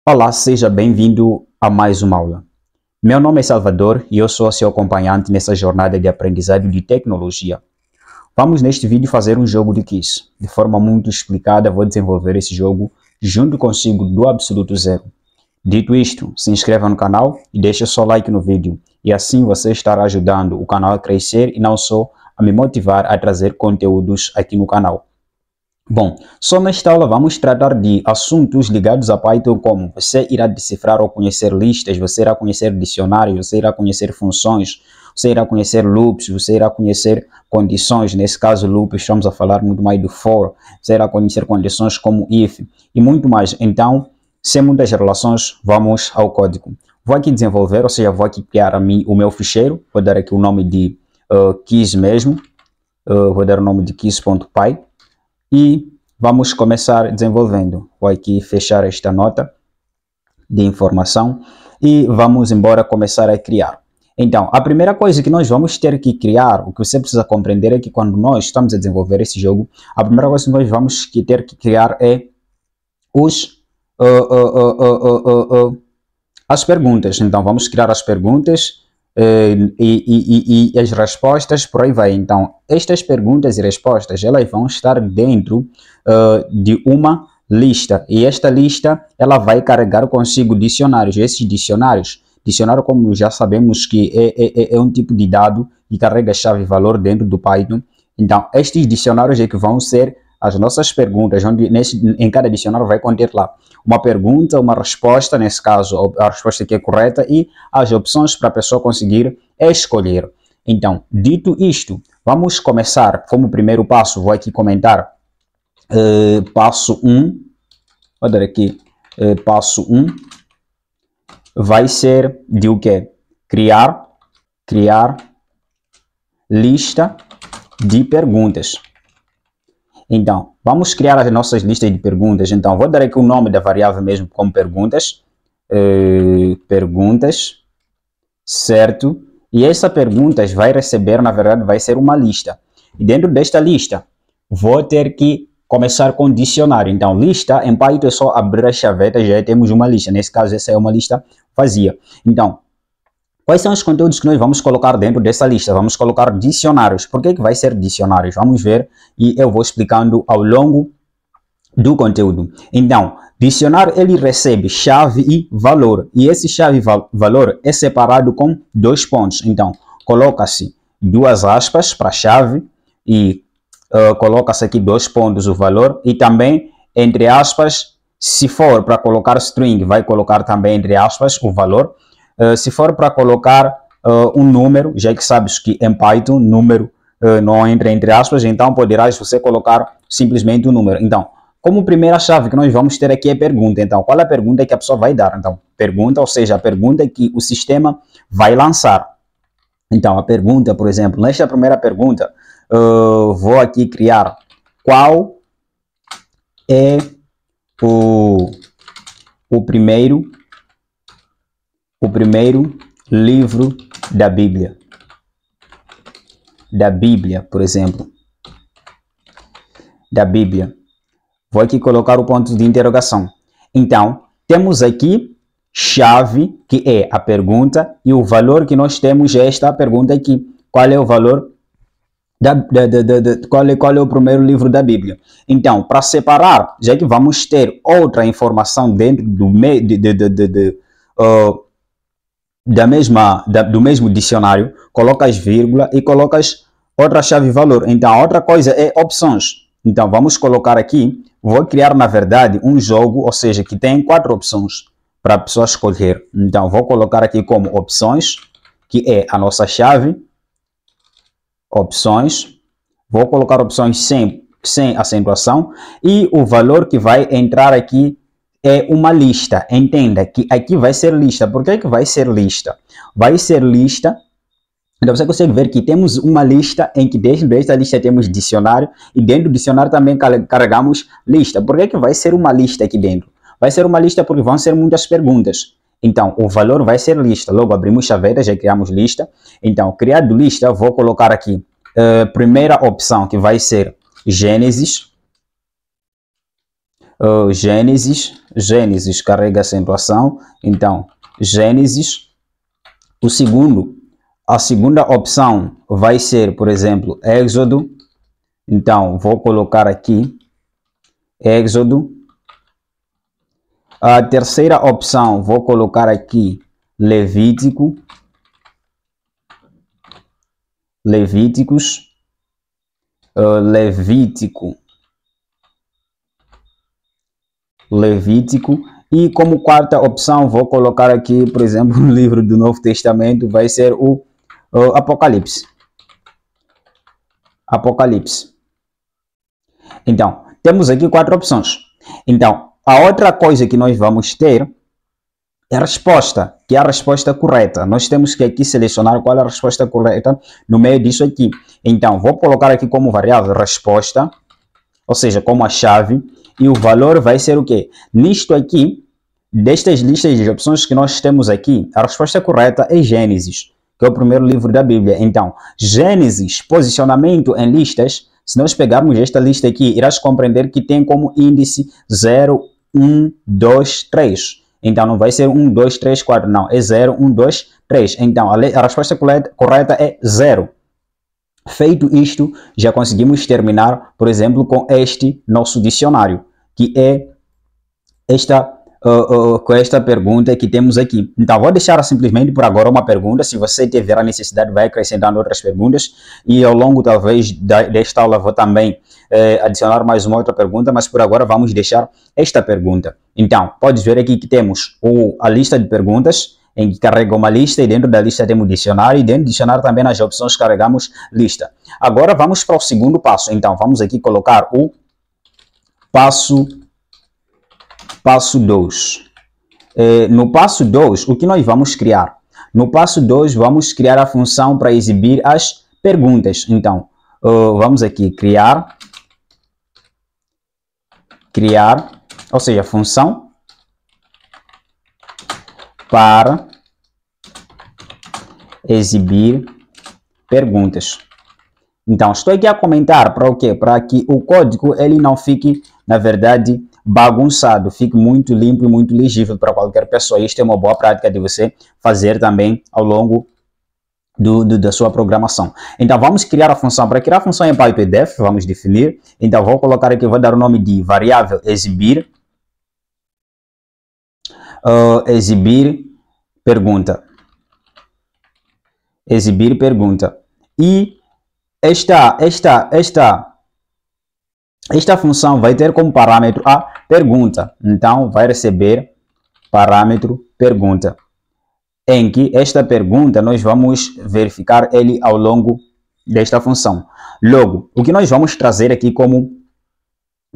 Olá, seja bem-vindo a mais uma aula. Meu nome é Salvador e eu sou seu acompanhante nessa jornada de aprendizado de tecnologia. Vamos neste vídeo fazer um jogo de quiz. De forma muito explicada, vou desenvolver esse jogo junto consigo do absoluto zero. Dito isto, se inscreva no canal e deixe seu like no vídeo. E assim você estará ajudando o canal a crescer e não só a me motivar a trazer conteúdos aqui no canal. Bom, só nesta aula vamos tratar de assuntos ligados a Python, como você irá decifrar ou conhecer listas, você irá conhecer dicionários, você irá conhecer funções, você irá conhecer loops, você irá conhecer condições. Nesse caso, loops, estamos a falar muito mais do for, você irá conhecer condições como if e muito mais. Então, sem muitas relações, vamos ao código. Vou aqui desenvolver, ou seja, vou aqui criar o meu ficheiro, vou dar aqui o nome de keys mesmo, vou dar o nome de keys.py. E vamos começar desenvolvendo. Vou aqui fechar esta nota de informação e vamos embora começar a criar. Então, a primeira coisa que nós vamos ter que criar, o que você precisa compreender é que quando nós estamos a desenvolver esse jogo, a primeira coisa que nós vamos ter que criar é as perguntas. Então, vamos criar as perguntas e as respostas, por aí vai. Então, estas perguntas e respostas, elas vão estar dentro de uma lista, e esta lista, ela vai carregar consigo dicionários. Esses dicionário, como já sabemos que é um tipo de dado que carrega chave-valor dentro do Python. Então, estes dicionários é que vão ser as nossas perguntas, onde em cada dicionário vai conter lá uma pergunta, uma resposta, nesse caso a resposta que é correta, e as opções para a pessoa conseguir escolher. Então, dito isto, vamos começar como primeiro passo. Vou aqui comentar passo 1, vou dar aqui passo 1, vai ser de o quê? Criar lista de perguntas. Então, vamos criar as nossas listas de perguntas. Então, vou dar aqui o nome da variável mesmo como perguntas. Perguntas, certo? E essa perguntas vai receber, na verdade, vai ser uma lista. E dentro desta lista, vou ter que começar com dicionário. Então, lista em Python é só abrir a chaveta e já temos uma lista. Nesse caso, essa é uma lista vazia. Então, quais são os conteúdos que nós vamos colocar dentro dessa lista? Vamos colocar dicionários. Por que vai ser dicionários? Vamos ver e eu vou explicando ao longo do conteúdo. Então, dicionário, ele recebe chave e valor. E esse chave e valor é separado com dois pontos. Então, coloca-se duas aspas para chave e coloca-se aqui dois pontos o valor. E também, entre aspas, se for para colocar string, vai colocar também entre aspas o valor. Se for para colocar um número, já que sabes que em Python número não entra entre aspas, então poderás você colocar simplesmente um número. Então, como primeira chave que nós vamos ter aqui é pergunta. Então, qual é a pergunta que a pessoa vai dar? Então, pergunta, ou seja, a pergunta que o sistema vai lançar. Então, a pergunta, por exemplo, nesta primeira pergunta, vou aqui criar qual é o primeiro livro da Bíblia. Da Bíblia, por exemplo. Da Bíblia. Vou aqui colocar o ponto de interrogação. Então, temos aqui chave, que é a pergunta, e o valor que nós temos é esta pergunta aqui. Qual é o valor? Qual é o primeiro livro da Bíblia? Então, para separar, já que vamos ter outra informação dentro do do mesmo dicionário, colocas vírgula e colocas outra chave valor. Então, a outra coisa é opções. Então, vamos colocar aqui, vou criar, na verdade, um jogo, ou seja, que tem 4 opções para a pessoa escolher. Então, vou colocar aqui como opções, que é a nossa chave, opções. Vou colocar opções sem acentuação, e o valor que vai entrar aqui é uma lista. Entenda que aqui vai ser lista. Por que vai ser lista? Vai ser lista. Então você consegue ver que temos uma lista em que dentro desta lista temos dicionário, e dentro do dicionário também carregamos lista. Por que vai ser uma lista aqui dentro? Vai ser uma lista porque vão ser muitas perguntas. Então o valor vai ser lista. Logo abrimos chaveta, já criamos lista. Então, criado lista, vou colocar aqui primeira opção, que vai ser Gênesis. Gênesis carrega acentuação, então Gênesis. A segunda opção vai ser, por exemplo, Êxodo, então vou colocar aqui Êxodo. A terceira opção vou colocar aqui Levítico, Levítico. E como quarta opção vou colocar aqui, por exemplo, o livro do Novo Testamento, vai ser o Apocalipse. Então, temos aqui 4 opções. Então, a outra coisa que nós vamos ter é a resposta, que é a resposta correta. Nós temos que aqui selecionar qual é a resposta correta no meio disso aqui. Então, vou colocar aqui como variável resposta, ou seja, como a chave, e o valor vai ser o quê? Nisto aqui, destas listas de opções que nós temos aqui, a resposta correta é Gênesis, que é o primeiro livro da Bíblia. Então, Gênesis, posicionamento em listas, se nós pegarmos esta lista aqui, irás compreender que tem como índice 0, 1, 2, 3. Então, não vai ser 1, 2, 3, 4, não. É 0, 1, 2, 3. Então, a resposta correta é 0. Feito isto, já conseguimos terminar, por exemplo, com este nosso dicionário, que é com esta pergunta que temos aqui. Então, vou deixar simplesmente por agora uma pergunta. Se você tiver a necessidade, vai acrescentando outras perguntas. E ao longo, talvez, desta aula, vou também adicionar mais uma outra pergunta. Mas por agora, vamos deixar esta pergunta. Então, podes ver aqui que temos a lista de perguntas, em que carrega uma lista, e dentro da lista temos dicionário, e dentro do dicionário também nas opções carregamos lista. Agora, vamos para o segundo passo. Então, vamos aqui colocar o passo 2. No passo 2, o que nós vamos criar? No passo 2, vamos criar a função para exibir as perguntas. Então, vamos aqui criar, ou seja, função para exibir perguntas. Então, estou aqui a comentar para o quê? Para que o código ele não fique, na verdade, bagunçado, fique muito limpo e muito legível para qualquer pessoa. Isto é uma boa prática de você fazer também ao longo da sua programação. Então, vamos criar a função. Para criar a função em PyPDF, vamos definir. Então, vou colocar aqui, vou dar o nome de variável exibir. Exibir pergunta. Exibir pergunta. E esta função vai ter como parâmetro a pergunta. Então, vai receber parâmetro pergunta, em que esta pergunta nós vamos verificar ele ao longo desta função. Logo, o que nós vamos trazer aqui como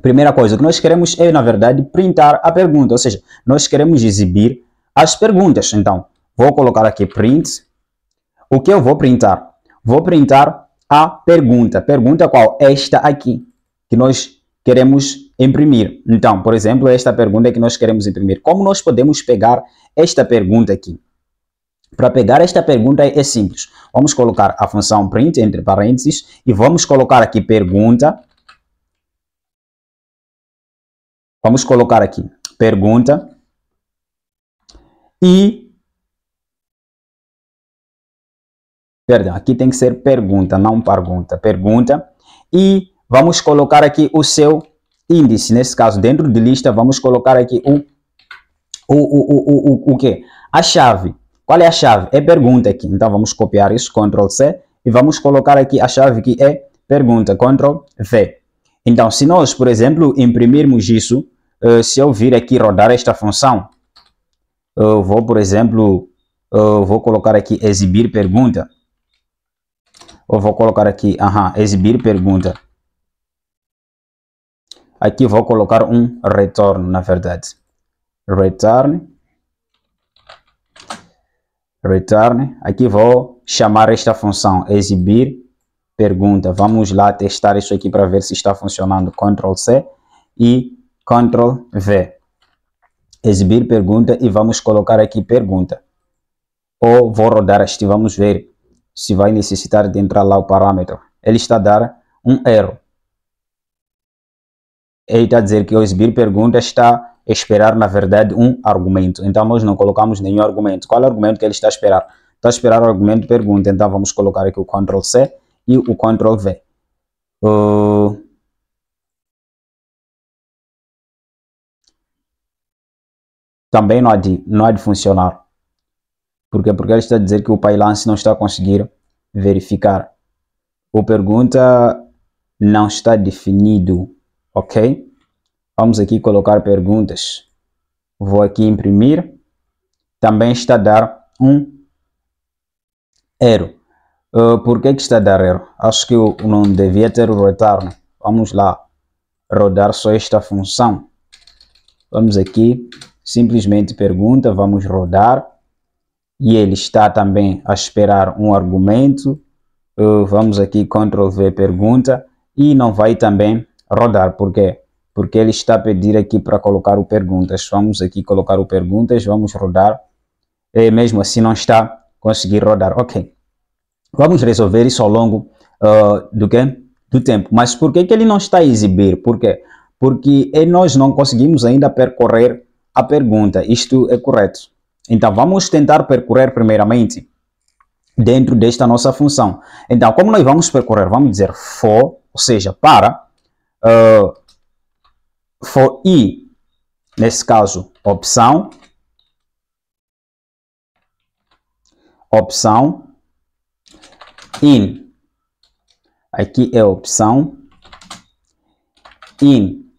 primeira coisa, o que nós queremos é, na verdade, printar a pergunta, ou seja, nós queremos exibir as perguntas. Então, vou colocar aqui print. O que eu vou printar? Vou printar a pergunta. Pergunta qual? Esta aqui, que nós queremos imprimir. Então, por exemplo, esta pergunta que nós queremos imprimir. Como nós podemos pegar esta pergunta aqui? Para pegar esta pergunta é simples. Vamos colocar a função print entre parênteses e vamos colocar aqui pergunta. Vamos colocar aqui pergunta e... Perdão, aqui tem que ser pergunta, não pergunta. Pergunta e vamos colocar aqui o seu índice. Nesse caso, dentro de lista, vamos colocar aqui o quê? A chave. Qual é a chave? É pergunta aqui. Então, vamos copiar isso, Ctrl C, e vamos colocar aqui a chave que é pergunta, Ctrl V. Então, se nós, por exemplo, imprimirmos isso, se eu vir aqui rodar esta função, eu vou, por exemplo, vou colocar aqui exibir pergunta. Eu vou colocar aqui, exibir pergunta. Aqui vou colocar um retorno, na verdade. Return. Aqui vou chamar esta função exibir pergunta. Vamos lá testar isso aqui para ver se está funcionando. Ctrl C e Ctrl V. Exibir pergunta e vamos colocar aqui pergunta. Ou vou rodar este, vamos ver se vai necessitar de entrar lá o parâmetro. Ele está a dar um erro. ele está a dizer que ao exibir pergunta está a esperar, na verdade, um argumento. Então, nós não colocamos nenhum argumento. Qual é o argumento que ele está a esperar? Está a esperar o argumento pergunta. Então, vamos colocar aqui o Ctrl+C e o Ctrl+V. Também não há de funcionar. Por quê? Porque ele está a dizer que o PyLance não está a conseguir verificar. O pergunta não está definido, ok? Vamos aqui colocar perguntas. Vou aqui imprimir. Também está a dar um erro. Por que está a dar erro? Acho que eu não devia ter o return. Vamos lá rodar só esta função. Vamos aqui, simplesmente pergunta, vamos rodar. E ele está também a esperar um argumento. Vamos aqui Ctrl+V pergunta e não vai também rodar. Por quê? Porque ele está a pedir aqui para colocar o perguntas. Vamos aqui colocar o perguntas, vamos rodar. E mesmo assim não está a conseguir rodar. Ok. Vamos resolver isso ao longo do tempo. Mas por que ele não está a exibir? Por quê? Porque nós não conseguimos ainda percorrer a pergunta. Isto é correto. Então, vamos tentar percorrer primeiramente dentro desta nossa função. Então, como nós vamos percorrer? Vamos dizer for, ou seja, para for i, nesse caso, opção in. Aqui é opção in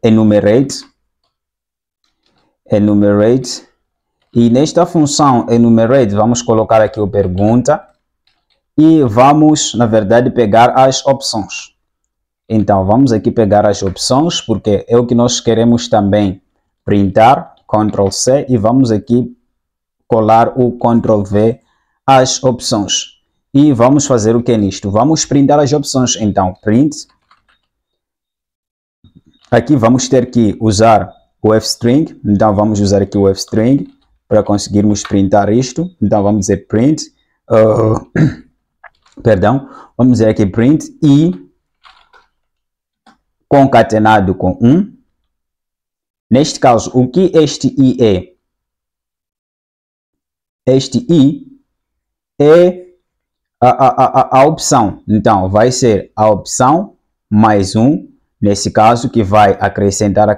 enumerate. E nesta função enumerate vamos colocar aqui o pergunta e vamos, na verdade, pegar as opções. Então, vamos aqui pegar as opções, porque é o que nós queremos também printar, Ctrl+C, e vamos aqui colar o Ctrl+V as opções. E vamos fazer o que nisto? Vamos printar as opções. Então, print. Aqui vamos ter que usar o fstring, então vamos usar aqui o fstring para conseguirmos printar isto. Então vamos dizer print, vamos dizer aqui print i concatenado com 1. Neste caso, o que este i é? Este i é a opção. Então vai ser a opção mais 1. Nesse caso, que vai acrescentar,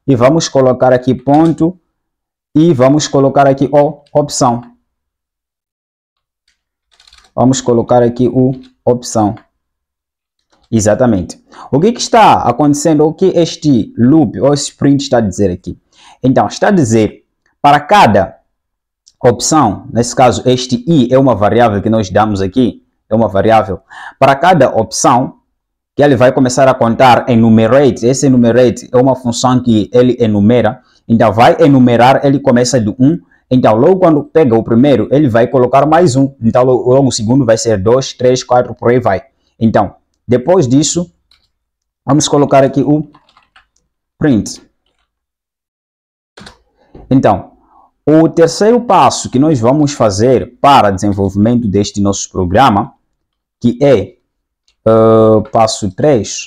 e vamos colocar aqui ponto, e vamos colocar aqui opção. Vamos colocar aqui o opção. Exatamente. O que está acontecendo? O que este loop ou esse print está a dizer aqui? Então, está a dizer, para cada opção, nesse caso, este i é uma variável que nós damos aqui, é uma variável, para cada opção, que ele vai começar a contar enumerate. Esse enumerate é uma função que ele enumera. Então, vai enumerar, ele começa de 1. Então, logo quando pega o primeiro, ele vai colocar mais 1. Então, logo o segundo vai ser 2, 3, 4, por aí vai. Então, depois disso, vamos colocar aqui o print. Então, o terceiro passo que nós vamos fazer para desenvolvimento deste nosso programa, que é passo 3,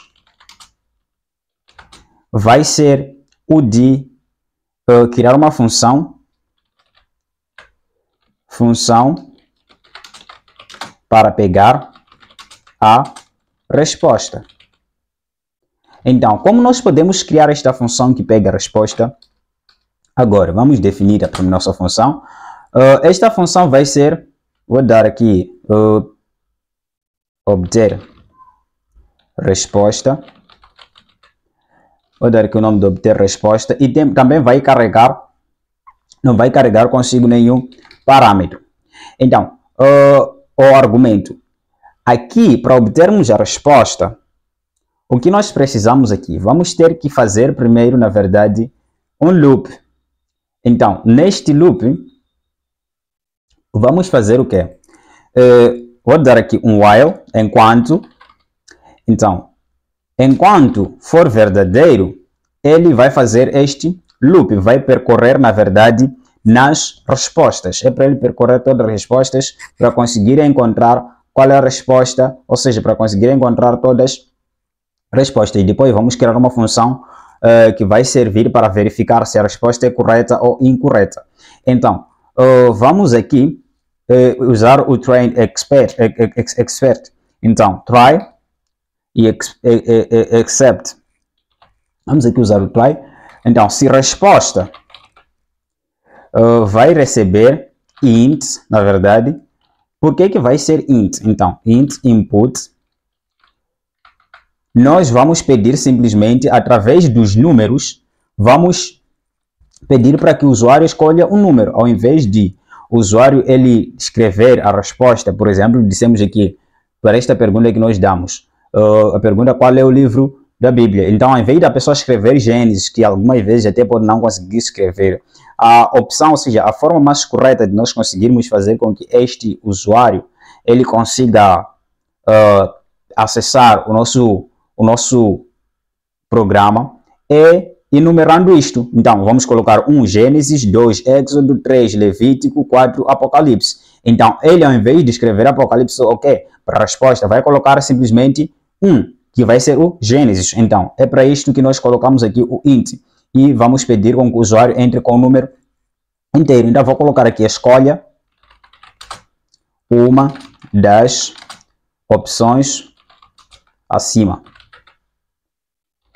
vai ser o de criar uma função para pegar a resposta. Então, como nós podemos criar esta função que pega a resposta? Agora, vamos definir a nossa função. Esta função vai ser, vou dar aqui, obter resposta. Vou dar aqui o nome de obter resposta e também vai carregar, não vai carregar consigo nenhum parâmetro. Então, o argumento. Aqui, para obtermos a resposta, o que nós precisamos aqui? Vamos ter que fazer primeiro, na verdade, um loop. Então, neste loop, vamos fazer o quê? Vou dar aqui um while, enquanto. Então, enquanto for verdadeiro, ele vai fazer este loop, vai percorrer, na verdade, nas respostas. É para ele percorrer todas as respostas para conseguir encontrar qual é a resposta, ou seja, para conseguir encontrar todas resposta. E depois vamos criar uma função que vai servir para verificar se a resposta é correta ou incorreta. Então, vamos aqui usar o train expert. Então, try e except. Vamos aqui usar o try. Então, se a resposta vai receber int, na verdade, por que vai ser int? Então, int input, nós vamos pedir simplesmente, através dos números, vamos pedir para que o usuário escolha um número, ao invés de o usuário ele escrever a resposta. Por exemplo, dissemos aqui, para esta pergunta que nós damos, a pergunta qual é o livro da Bíblia. Então, ao invés da pessoa escrever Gênesis, que algumas vezes até pode não conseguir escrever, a opção, ou seja, a forma mais correta de nós conseguirmos fazer com que este usuário ele consiga acessar o nosso programa é enumerando isto. Então, vamos colocar 1 Gênesis, 2 Êxodo, 3 Levítico, 4 Apocalipse. Então, ele ao invés de escrever Apocalipse, ok, para a resposta, vai colocar simplesmente 1, que vai ser o Gênesis. Então, é para isto que nós colocamos aqui o int. E vamos pedir com que o usuário entre com o número inteiro. Então, vou colocar aqui a escolha, uma das opções acima.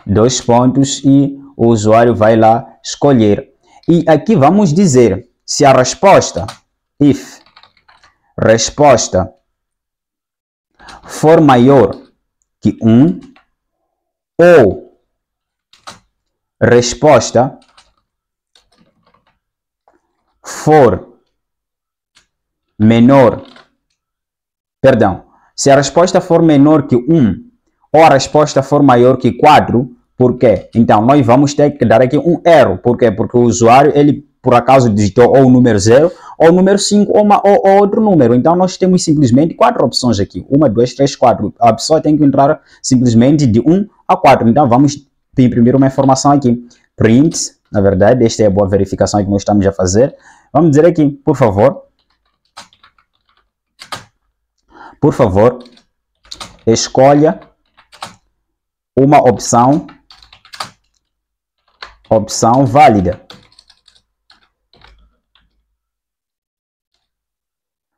2 pontos e o usuário vai lá escolher. E aqui vamos dizer se a resposta, if resposta for maior que 1 ou resposta for menor, perdão, se a resposta for menor que 1 ou a resposta for maior que 4, por quê? Então, nós vamos ter que dar aqui um erro. Por quê? Porque o usuário, ele por acaso digitou ou o número 0, ou o número 5, ou outro número. Então, nós temos simplesmente 4 opções aqui. 1, 2, 3, 4. A pessoa tem que entrar simplesmente de 1 a 4. Então, vamos imprimir uma informação aqui. Print, na verdade, esta é a boa verificação que nós estamos a fazer. Vamos dizer aqui, por favor, escolha uma opção válida.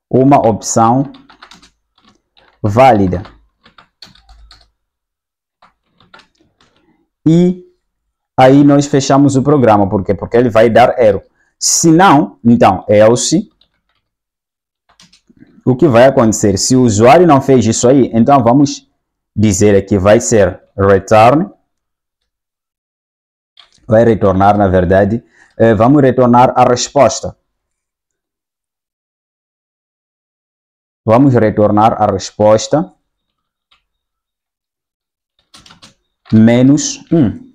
Uma opção válida. E aí nós fechamos o programa. Por quê? Porque ele vai dar erro. Se não, então, else. O que vai acontecer? Se o usuário não fez isso aí, então vamos dizer aqui, vai ser return. Vai retornar, na verdade, vamos retornar a resposta. Vamos retornar a resposta menos 1.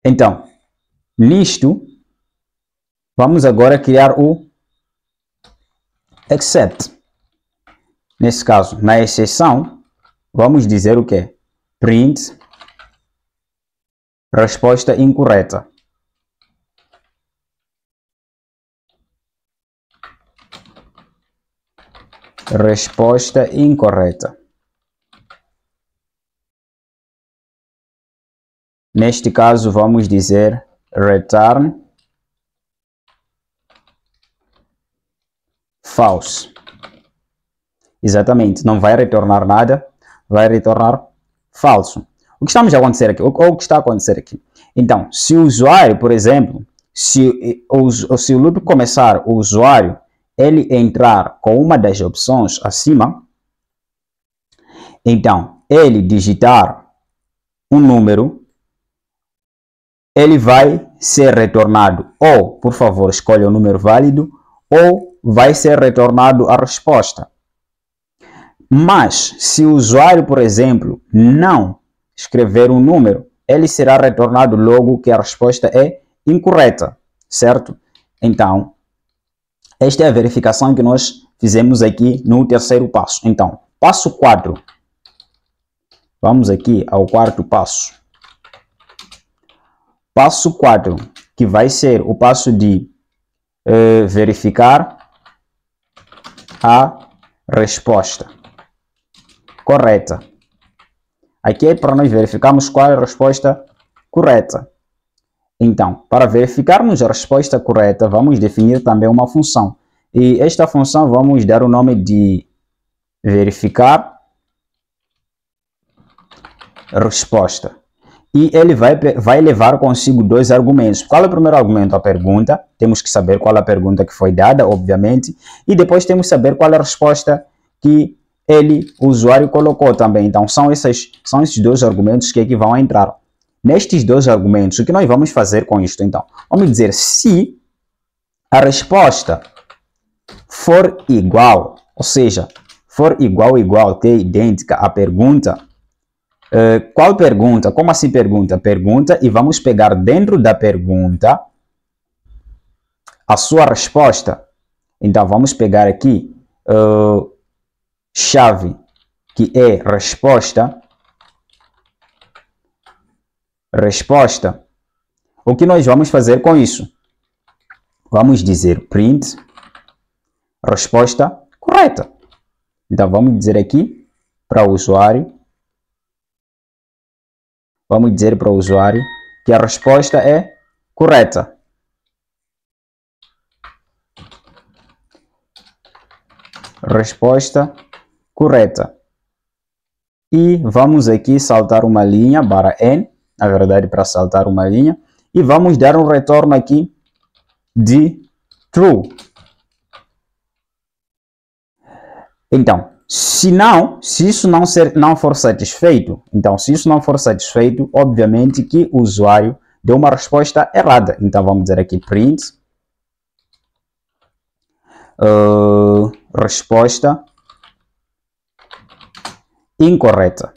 Então, nisto, vamos agora criar o except. Nesse caso, na exceção, vamos dizer o quê? Print resposta incorreta. Resposta incorreta. Neste caso, vamos dizer return false. Exatamente, não vai retornar nada, vai retornar falso. O que estamos a acontecer aqui? O que está a acontecer aqui? Então, se o usuário, por exemplo, se o loop começar, o usuário, ele entrar com uma das opções acima, então, ele digitar um número, ele vai ser retornado, ou, por favor, escolha o número válido, ou vai ser retornado a resposta. Mas, se o usuário, por exemplo, não escrever um número, ele será retornado logo que a resposta é incorreta, certo? Então, esta é a verificação que nós fizemos aqui no terceiro passo. Então, passo 4. Vamos aqui ao quarto passo. Passo 4, que vai ser o passo de verificar a resposta correta. Aqui é para nós verificarmos qual é a resposta correta. Então, para verificarmos a resposta correta, vamos definir também uma função. E esta função vamos dar o nome de verificar resposta. E ele vai levar consigo dois argumentos. Qual é o primeiro argumento? A pergunta. Temos que saber qual é a pergunta que foi dada, obviamente. E depois temos que saber qual é a resposta que o usuário colocou também. Então, são esses dois argumentos que aqui vão entrar. Nestes dois argumentos, o que nós vamos fazer com isto? Então, vamos dizer, se a resposta for igual, ou seja, for igual, ter idêntica à pergunta, qual pergunta? Como assim pergunta? Pergunta, e vamos pegar dentro da pergunta a sua resposta. Então, vamos pegar aqui chave, que é resposta. Resposta. O que nós vamos fazer com isso? Vamos dizer print resposta correta. Então, vamos dizer aqui para o usuário. Vamos dizer para o usuário que a resposta é correta. Resposta correta. E vamos aqui saltar uma linha, barra N, na verdade para saltar uma linha, e vamos dar um retorno aqui de true. Então, se isso não for satisfeito, obviamente que o usuário deu uma resposta errada. Então, vamos dizer aqui print resposta incorreta.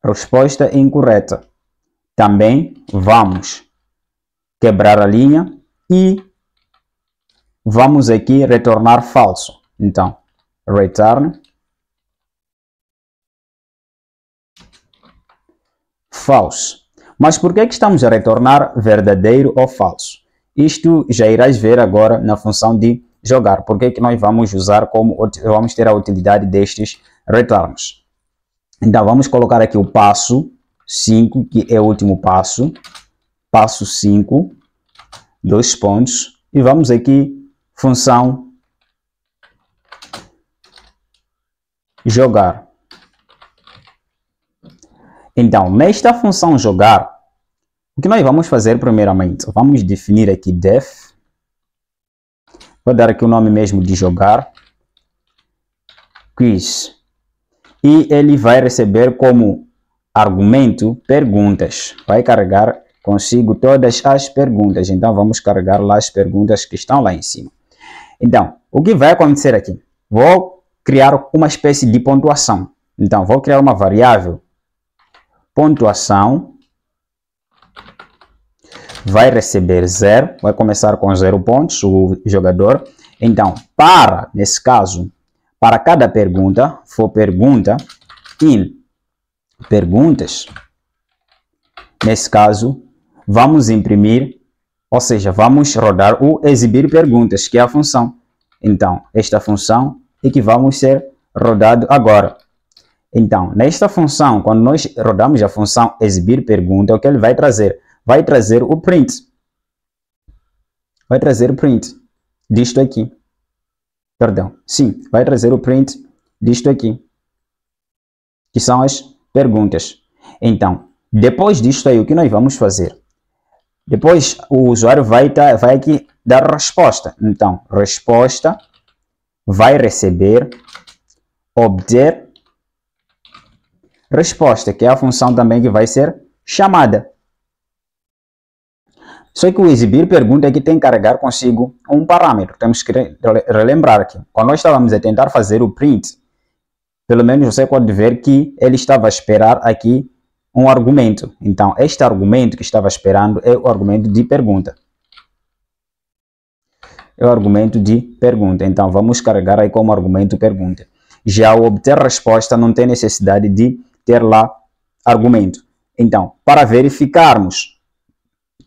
Resposta incorreta. Também vamos quebrar a linha e vamos aqui retornar falso. Então, return false. Mas por que estamos a retornar verdadeiro ou falso? Isto já irás ver agora na função de jogar. Por que nós vamos vamos ter a utilidade destes returns. Então, vamos colocar aqui o passo 5, que é o último passo. Passo 5, 2 pontos. E vamos aqui, função jogar. Então, nesta função jogar, o que nós vamos fazer primeiramente? Vamos definir aqui def. Vou dar aqui o nome mesmo de jogar. Quiz. E ele vai receber como argumento perguntas. Vai carregar consigo todas as perguntas. Então, vamos carregar lá as perguntas que estão lá em cima. Então, o que vai acontecer aqui? Vou criar uma espécie de pontuação. Então, vou criar uma variável pontuação. Vai receber 0. Vai começar com 0 pontos o jogador. Então, nesse caso, para cada pergunta, for pergunta in perguntas, nesse caso, vamos imprimir, ou seja, vamos rodar o exibir perguntas, que é a função. Então, esta função é que vamos ser rodado agora. Então, nesta função, quando nós rodamos a função exibir pergunta, o que ele vai trazer? Vai trazer o print. Vai trazer o print disto aqui. Perdão, sim, vai trazer o print disto aqui, que são as perguntas. Então, depois disto aí, o que nós vamos fazer? Depois, o usuário vai aqui dar resposta. Então, resposta vai receber obter resposta, que é a função também que vai ser chamada. Só que o exibir pergunta aqui tem que carregar consigo um parâmetro. Temos que relembrar aqui. Quando nós estávamos a tentar fazer o print, pelo menos você pode ver que ele estava a esperar aqui um argumento. Então, este argumento que estava esperando é o argumento de pergunta. É o argumento de pergunta. Então, vamos carregar aí como argumento pergunta. Já o obter resposta não tem necessidade de ter lá argumento. Então, para verificarmos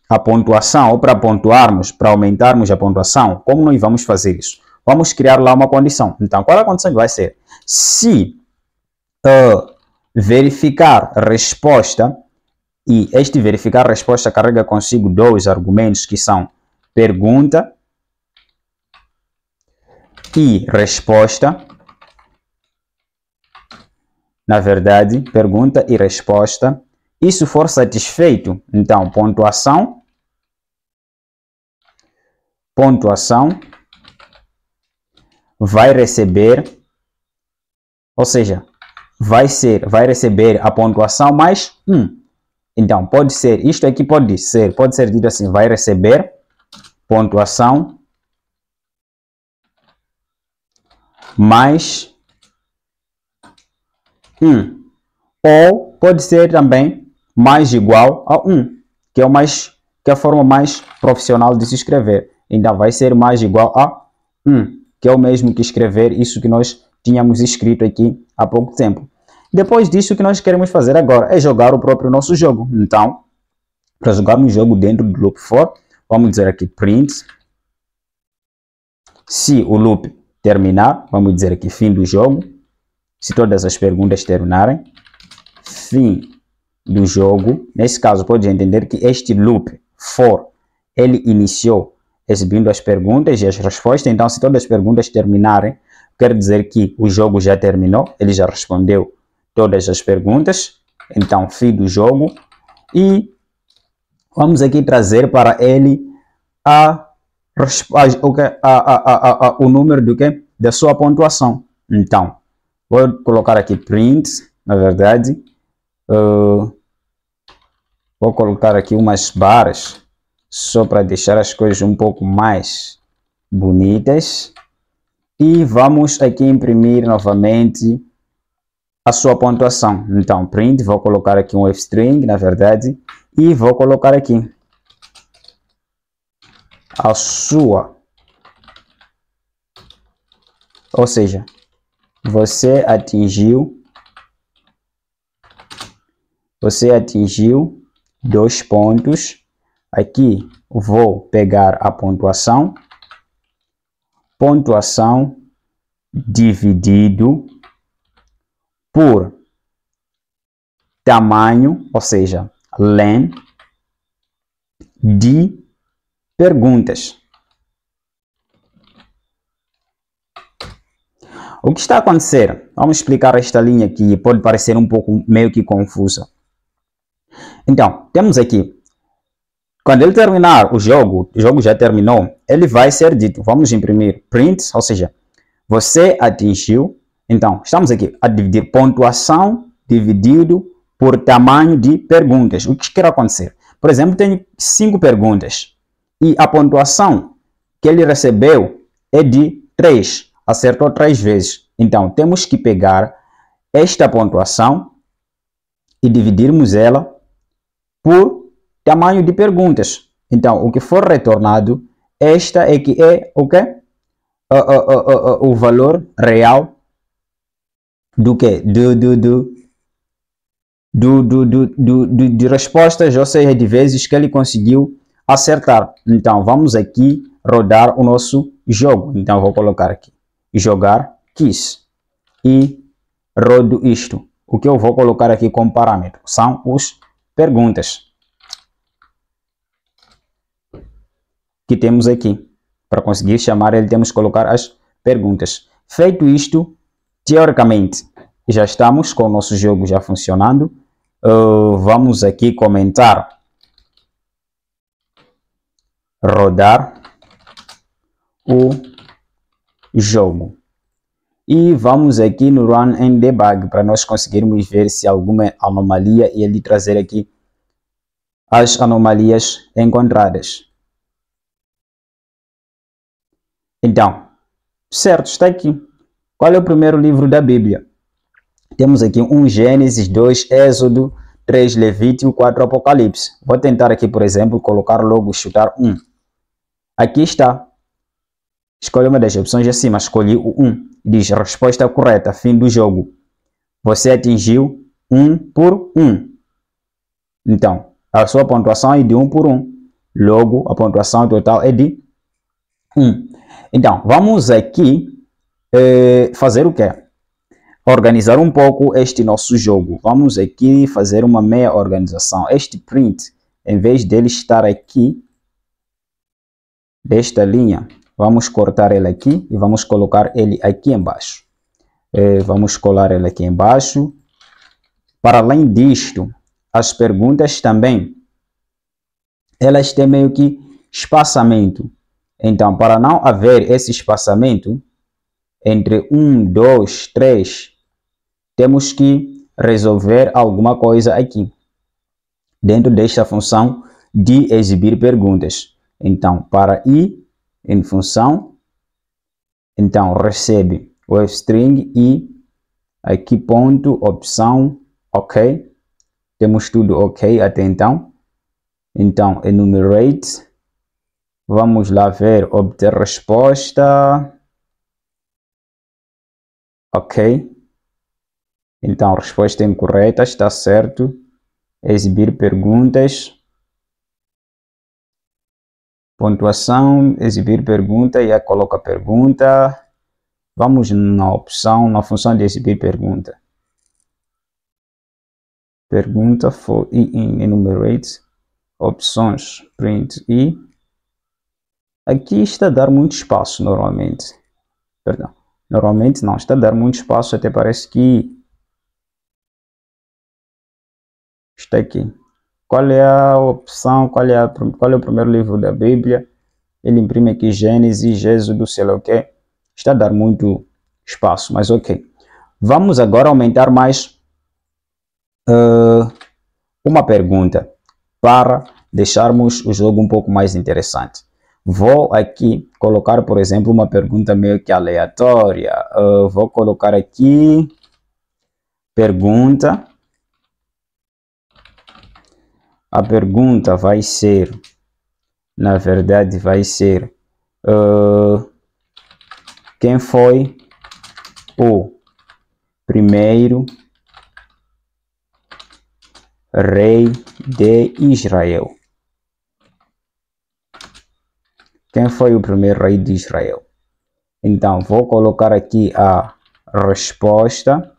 a pontuação, ou para pontuarmos, para aumentarmos a pontuação, como nós vamos fazer isso? Vamos criar lá uma condição. Então, qual é a condição que vai ser? Se verificar resposta, e este verificar resposta carrega consigo dois argumentos que são pergunta e resposta. Na verdade, pergunta e resposta. E se for satisfeito, então pontuação vai receber, ou seja, vai receber a pontuação mais 1. Então, pode ser, isto aqui pode ser dito assim, vai receber pontuação mais 1. Ou pode ser também mais igual a 1, que é a forma mais profissional de se escrever. Então, vai ser mais igual a 1, que é o mesmo que escrever isso que nós tínhamos escrito aqui há pouco tempo. Depois disso, o que nós queremos fazer agora é jogar o próprio nosso jogo. Então, para jogarmos o jogo dentro do loop for, vamos dizer aqui print. Se o loop terminar, vamos dizer aqui fim do jogo. Se todas as perguntas terminarem, fim do jogo. Nesse caso, pode entender que este loop for, ele iniciou exibindo as perguntas e as respostas. Então, se todas as perguntas terminarem, quer dizer que o jogo já terminou, ele já respondeu todas as perguntas. Então, fim do jogo. E vamos aqui trazer para ele o número da sua pontuação. Então, vou colocar aqui print, na verdade. Vou colocar aqui umas barras, só para deixar as coisas um pouco mais bonitas. E vamos aqui imprimir novamente a sua pontuação. Então, print, vou colocar aqui um f-string, na verdade, e vou colocar aqui a sua, ou seja, você atingiu 2 pontos. Aqui vou pegar a pontuação dividido por tamanho, ou seja, len de perguntas. O que está a acontecer? Vamos explicar esta linha que pode parecer um pouco meio que confusa. Então, temos aqui, quando ele terminar o jogo já terminou, ele vai ser dito, vamos imprimir print, ou seja, você atingiu. Então, estamos aqui a dividir pontuação dividido por tamanho de perguntas. O que quer acontecer? Por exemplo, tenho 5 perguntas e a pontuação que ele recebeu é de 3. Acertou 3 vezes. Então, temos que pegar esta pontuação e dividirmos ela por tamanho de perguntas. Então, o que for retornado, esta é que é o quê? O valor real do que? De respostas, ou seja, de vezes que ele conseguiu acertar. Então, vamos aqui rodar o nosso jogo. Então, vou colocar aqui, jogar quiz, e rodo isto. O que eu vou colocar aqui como parâmetro são as perguntas que temos aqui. Para conseguir chamar ele, temos que colocar as perguntas. Feito isto, teoricamente, já estamos com o nosso jogo já funcionando. Vamos aqui comentar, rodar o jogo. E vamos aqui no Run and Debug para nós conseguirmos ver se há alguma anomalia e ele trazer aqui as anomalias encontradas. Então, certo, está aqui. Qual é o primeiro livro da Bíblia? Temos aqui 1 Gênesis, 2 Êxodo, 3 Levítico, 4 Apocalipse. Vou tentar aqui, por exemplo, colocar logo, chutar 1. Aqui está. Escolha uma das opções acima. Escolhi o 1. Diz resposta correta, fim do jogo. Você atingiu 1 por 1. Então, a sua pontuação é de 1 por 1. Logo, a pontuação total é de 1. Então, vamos aqui fazer o quê? organizar um pouco este nosso jogo. Vamos aqui fazer uma meia organização. Este print, em vez dele estar aqui, desta linha, vamos cortar ele aqui e vamos colocar ele aqui embaixo. Vamos colar ele aqui embaixo. Para além disto, as perguntas também, elas têm meio que espaçamento. Então, para não haver esse espaçamento entre 1, 2, 3, temos que resolver alguma coisa aqui, dentro desta função de exibir perguntas. Então, para i em função, então recebe o string e aqui ponto, opção, ok. Temos tudo ok até então. Então, enumerate. Vamos lá ver, obter resposta. Ok. Então, resposta incorreta, está certo. Exibir perguntas. Pontuação, exibir pergunta, e aí coloca pergunta. Vamos na opção, na função de exibir pergunta. Pergunta for i in enumerate. Opções, print i. Aqui está a dar muito espaço normalmente. Perdão. Normalmente não, está a dar muito espaço, até parece que está aqui. Qual é a opção, qual é o primeiro livro da Bíblia? Ele imprime aqui Gênesis, Êxodo, sei lá o que. Está a dar muito espaço, mas ok. Vamos agora aumentar mais uma pergunta para deixarmos o jogo um pouco mais interessante. Vou aqui colocar, por exemplo, uma pergunta meio que aleatória. Vou colocar aqui pergunta. A pergunta vai ser, na verdade, vai ser quem foi o primeiro rei de Israel? Quem foi o primeiro rei de Israel? Então, vou colocar aqui a resposta.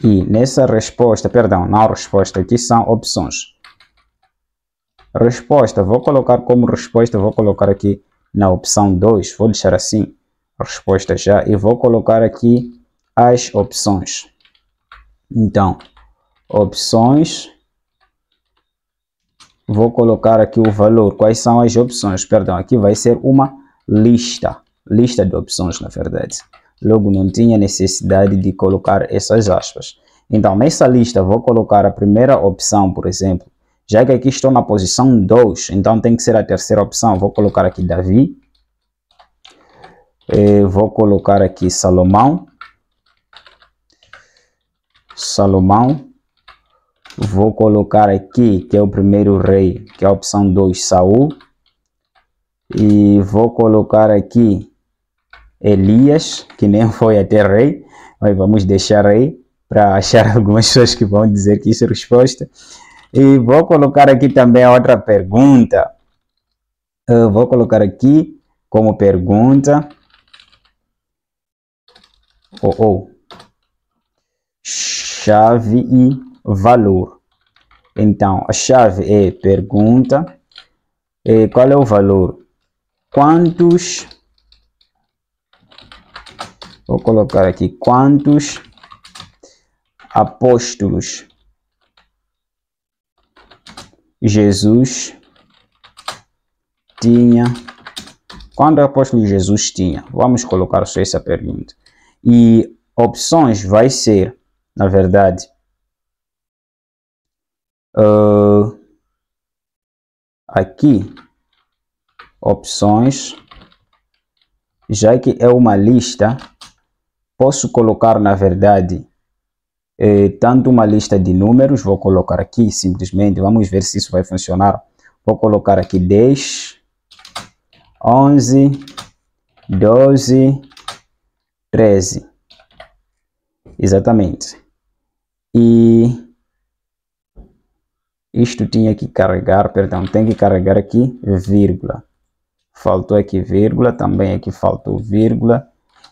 E nessa resposta, perdão, não resposta, aqui são opções. Resposta, vou colocar como resposta, vou colocar aqui na opção 2, vou deixar assim, resposta já, e vou colocar aqui as opções. Então, opções, vou colocar aqui o valor, quais são as opções, perdão, aqui vai ser uma lista de opções, na verdade. Logo, não tinha necessidade de colocar essas aspas. Então, nessa lista, vou colocar a primeira opção, por exemplo. Já que aqui estou na posição 2, então tem que ser a terceira opção. Vou colocar aqui Davi. Vou colocar aqui Salomão. Vou colocar aqui, que é o primeiro rei, que é a opção 2, Saul. E vou colocar aqui Elias, que nem foi até rei, mas vamos deixar aí para achar algumas pessoas que vão dizer que isso é resposta. E vou colocar aqui também a outra pergunta. Vou colocar aqui como pergunta. Chave e valor. Então, a chave é pergunta. Qual é o valor? Quantos... Vou colocar aqui quantos apóstolos Jesus tinha. Quantos apóstolos Jesus tinha? Vamos colocar só essa pergunta. E opções vai ser, na verdade, aqui, opções, já que é uma lista, posso colocar, na verdade, tanto uma lista de números, vou colocar aqui simplesmente, vamos ver se isso vai funcionar. Vou colocar aqui 10, 11, 12, 13. Exatamente. E isto tinha que carregar, perdão, tem que carregar aqui, vírgula. faltou aqui vírgula, também aqui faltou vírgula.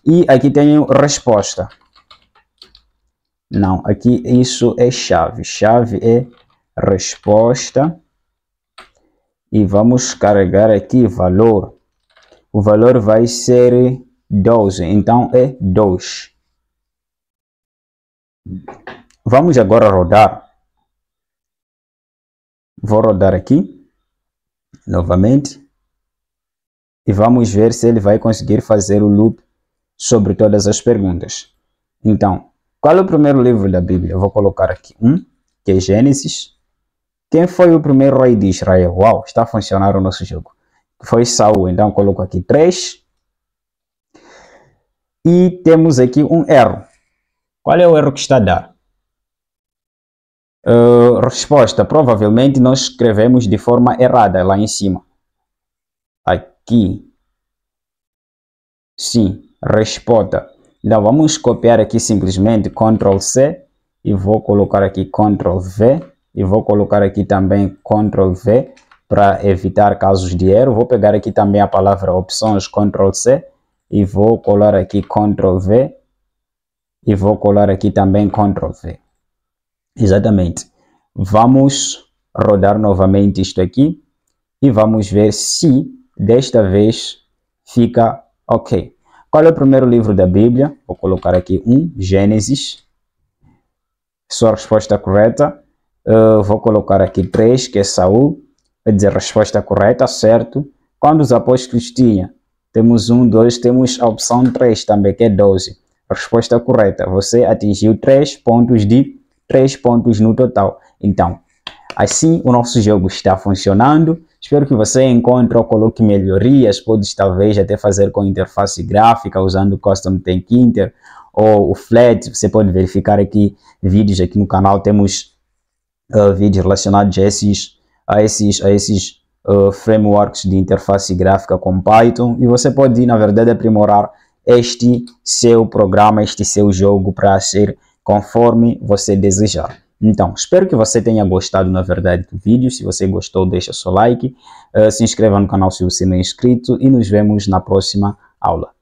E aqui tenho resposta. Não, aqui isso é chave. Chave é resposta. E vamos carregar aqui valor. O valor vai ser 12, então é 2. Vamos agora rodar. Vou rodar aqui, novamente. E vamos ver se ele vai conseguir fazer o loop sobre todas as perguntas. Então, qual é o primeiro livro da Bíblia? Eu vou colocar aqui 1, que é Gênesis. Quem foi o primeiro rei de Israel? Uau, está a funcionar o nosso jogo. Foi Saul, então coloco aqui 3. E temos aqui um erro. Qual é o erro que está a dar? Resposta, provavelmente nós escrevemos de forma errada lá em cima. Aqui. Sim, resposta. Então vamos copiar aqui simplesmente Ctrl C e vou colocar aqui Ctrl V e vou colocar aqui também Ctrl V para evitar casos de erro. Vou pegar aqui também a palavra opções, Ctrl C e vou colar aqui Ctrl V e vou colar aqui também Ctrl V. Exatamente. Vamos rodar novamente isto aqui e vamos ver se desta vez fica ok. Qual é o primeiro livro da Bíblia? Vou colocar aqui 1, Gênesis. Sua resposta correta. Vou colocar aqui 3, que é Saul. Vai dizer resposta correta, certo. Quando os apóstolos tinham? Temos 1, 2, temos a opção 3 também, que é 12. Resposta correta. Você atingiu 3 pontos no total. Então, assim o nosso jogo está funcionando. Espero que você encontre ou coloque melhorias. Pode talvez até fazer com interface gráfica usando o Custom Thinker ou o Flat. Você pode verificar aqui vídeos aqui no canal. Temos vídeos relacionados a esses frameworks de interface gráfica com Python. E você pode, na verdade, aprimorar este seu programa, este seu jogo para ser conforme você desejar. Então, espero que você tenha gostado, na verdade, do vídeo. Se você gostou, deixa seu like, se inscreva no canal se você não é inscrito e nos vemos na próxima aula.